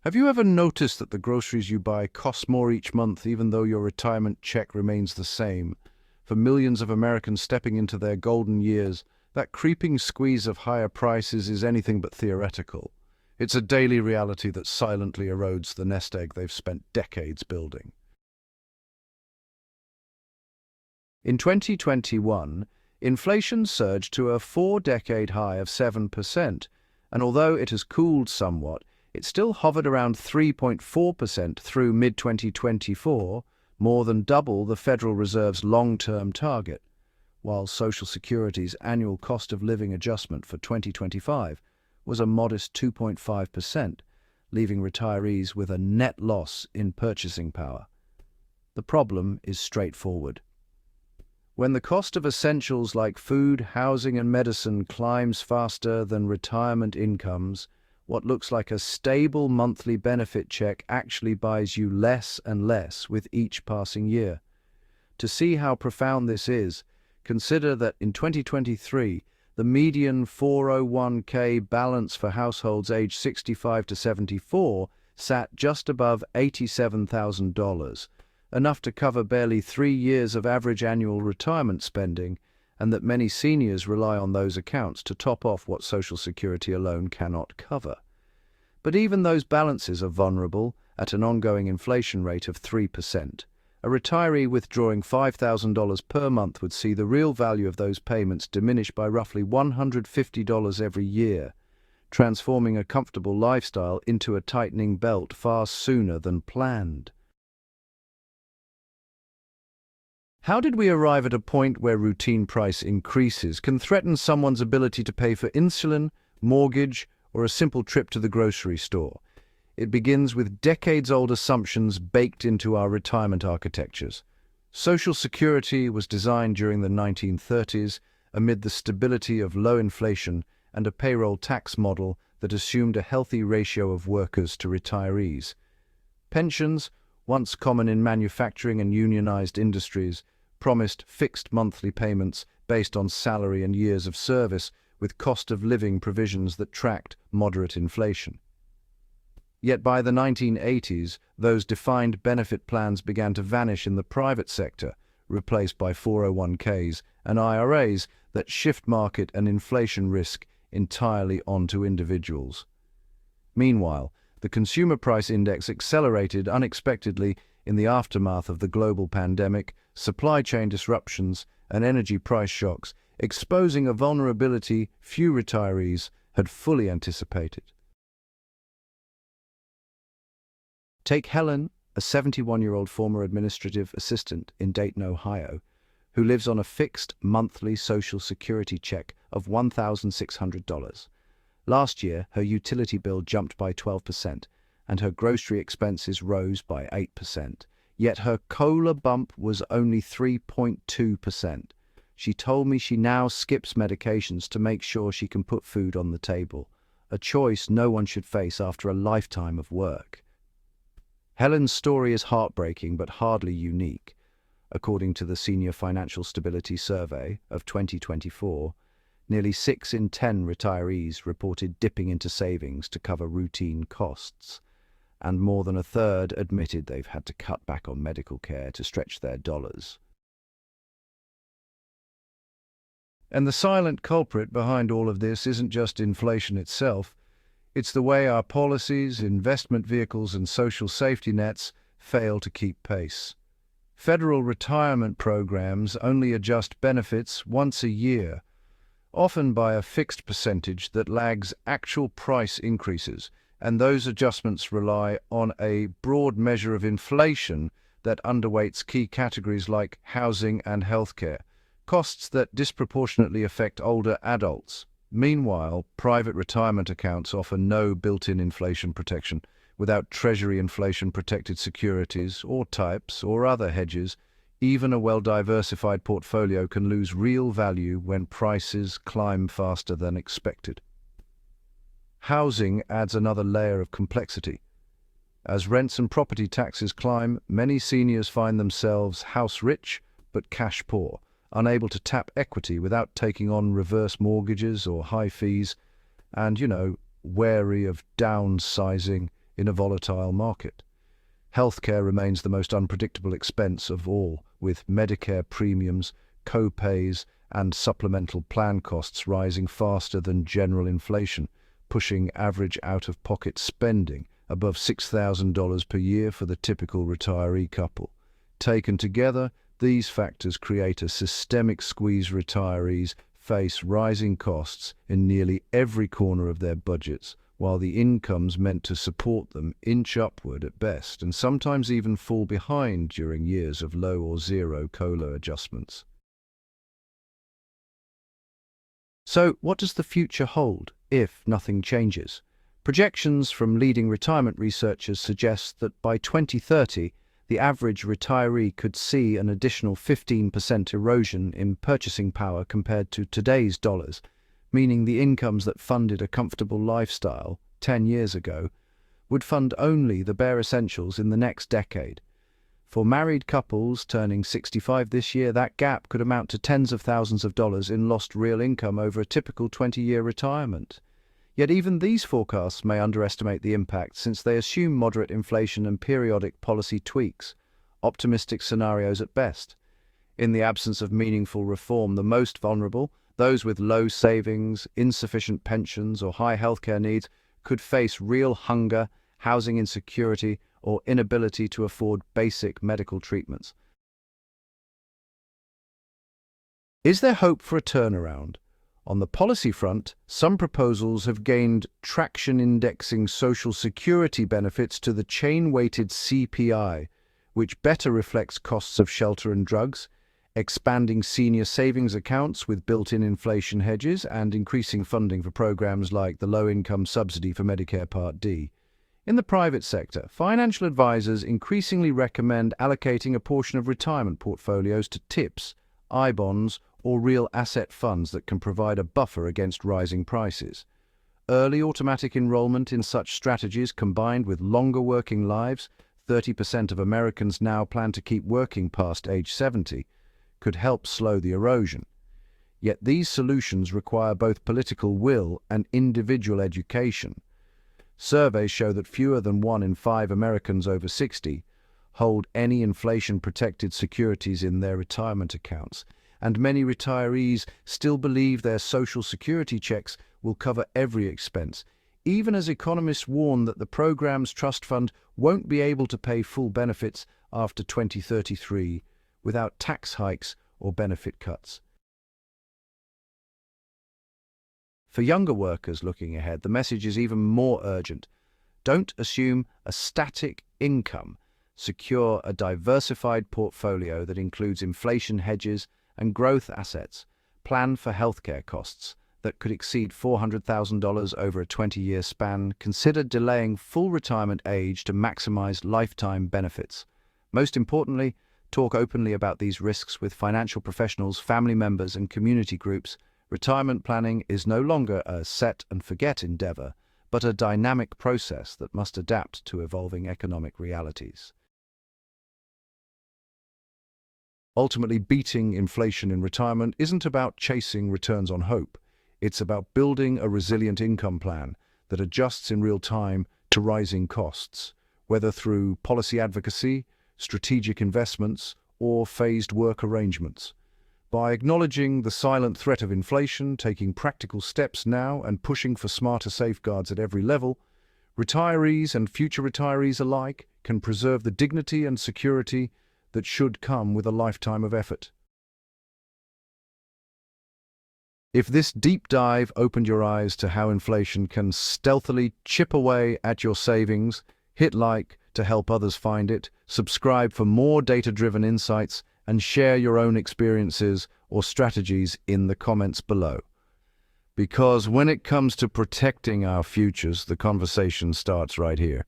Have you ever noticed that the groceries you buy cost more each month even though your retirement check remains the same? For millions of Americans stepping into their golden years, that creeping squeeze of higher prices is anything but theoretical. It's a daily reality that silently erodes the nest egg they've spent decades building. In 2021, inflation surged to a four-decade high of 7%, and although it has cooled somewhat, it still hovered around 3.4% through mid-2024, more than double the Federal Reserve's long-term target, while Social Security's annual cost of living adjustment for 2025 was a modest 2.5%, leaving retirees with a net loss in purchasing power. The problem is straightforward. When the cost of essentials like food, housing, and medicine climbs faster than retirement incomes, what looks like a stable monthly benefit check actually buys you less and less with each passing year. To see how profound this is, consider that in 2023, the median 401k balance for households aged 65 to 74 sat just above $87,000, enough to cover barely 3 years of average annual retirement spending, and that many seniors rely on those accounts to top off what Social Security alone cannot cover. But even those balances are vulnerable at an ongoing inflation rate of 3%. A retiree withdrawing $5,000 per month would see the real value of those payments diminish by roughly $150 every year, transforming a comfortable lifestyle into a tightening belt far sooner than planned. How did we arrive at a point where routine price increases can threaten someone's ability to pay for insulin, mortgage, or a simple trip to the grocery store? It begins with decades-old assumptions baked into our retirement architectures. Social Security was designed during the 1930s amid the stability of low inflation and a payroll tax model that assumed a healthy ratio of workers to retirees. Pensions, once common in manufacturing and unionized industries, promised fixed monthly payments based on salary and years of service, with cost of living provisions that tracked moderate inflation. Yet by the 1980s, those defined benefit plans began to vanish in the private sector, replaced by 401ks and IRAs that shift market and inflation risk entirely onto individuals. Meanwhile, the consumer price index accelerated unexpectedly in the aftermath of the global pandemic, supply chain disruptions, and energy price shocks, exposing a vulnerability few retirees had fully anticipated. Take Helen, a 71-year-old former administrative assistant in Dayton, Ohio, who lives on a fixed monthly Social Security check of $1,600. Last year, her utility bill jumped by 12%, and her grocery expenses rose by 8%. Yet her COLA bump was only 3.2%. She told me she now skips medications to make sure she can put food on the table, a choice no one should face after a lifetime of work. Helen's story is heartbreaking but hardly unique. According to the Senior Financial Stability Survey of 2024, nearly 6 in 10 retirees reported dipping into savings to cover routine costs, and more than a third admitted they've had to cut back on medical care to stretch their dollars. And the silent culprit behind all of this isn't just inflation itself. It's the way our policies, investment vehicles, and social safety nets fail to keep pace. Federal retirement programs only adjust benefits once a year, often by a fixed percentage that lags actual price increases, and those adjustments rely on a broad measure of inflation that underweights key categories like housing and healthcare, costs that disproportionately affect older adults. Meanwhile, private retirement accounts offer no built-in inflation protection. Without Treasury inflation-protected securities or types or other hedges, even a well-diversified portfolio can lose real value when prices climb faster than expected. Housing adds another layer of complexity. As rents and property taxes climb, many seniors find themselves house-rich but cash-poor, unable to tap equity without taking on reverse mortgages or high fees, and, wary of downsizing in a volatile market. Healthcare remains the most unpredictable expense of all, with Medicare premiums, co-pays, and supplemental plan costs rising faster than general inflation, pushing average out-of-pocket spending above $6,000 per year for the typical retiree couple. Taken together, these factors create a systemic squeeze. Retirees face rising costs in nearly every corner of their budgets, while the incomes meant to support them inch upward at best and sometimes even fall behind during years of low or zero COLA adjustments. So, what does the future hold if nothing changes? Projections from leading retirement researchers suggest that by 2030, the average retiree could see an additional 15% erosion in purchasing power compared to today's dollars, meaning the incomes that funded a comfortable lifestyle 10 years ago would fund only the bare essentials in the next decade. For married couples turning 65 this year, that gap could amount to tens of thousands of dollars in lost real income over a typical 20-year retirement. Yet even these forecasts may underestimate the impact, since they assume moderate inflation and periodic policy tweaks, optimistic scenarios at best. In the absence of meaningful reform, the most vulnerable, those with low savings, insufficient pensions, or high healthcare needs, could face real hunger, housing insecurity, or inability to afford basic medical treatments. Is there hope for a turnaround? On the policy front, some proposals have gained traction, indexing Social Security benefits to the chain-weighted CPI, which better reflects costs of shelter and drugs, expanding senior savings accounts with built-in inflation hedges, and increasing funding for programs like the Low-Income Subsidy for Medicare Part D. In the private sector, financial advisors increasingly recommend allocating a portion of retirement portfolios to TIPS, I-bonds, or real asset funds that can provide a buffer against rising prices. Early automatic enrollment in such strategies, combined with longer working lives, 30% of Americans now plan to keep working past age 70, could help slow the erosion. Yet these solutions require both political will and individual education. Surveys show that fewer than 1 in 5 Americans over 60 hold any inflation-protected securities in their retirement accounts, and many retirees still believe their Social Security checks will cover every expense, even as economists warn that the program's trust fund won't be able to pay full benefits after 2033 without tax hikes or benefit cuts. For younger workers looking ahead, the message is even more urgent. Don't assume a static income. Secure a diversified portfolio that includes inflation hedges and growth assets. Plan for healthcare costs that could exceed $400,000 over a 20-year span. Consider delaying full retirement age to maximize lifetime benefits. Most importantly, talk openly about these risks with financial professionals, family members, and community groups. Retirement planning is no longer a set-and-forget endeavor, but a dynamic process that must adapt to evolving economic realities. Ultimately, beating inflation in retirement isn't about chasing returns on hope. It's about building a resilient income plan that adjusts in real time to rising costs, whether through policy advocacy, strategic investments, or phased work arrangements. By acknowledging the silent threat of inflation, taking practical steps now, and pushing for smarter safeguards at every level, retirees and future retirees alike can preserve the dignity and security that should come with a lifetime of effort. If this deep dive opened your eyes to how inflation can stealthily chip away at your savings, hit like to help others find it, subscribe for more data-driven insights, and share your own experiences or strategies in the comments below. Because when it comes to protecting our futures, the conversation starts right here.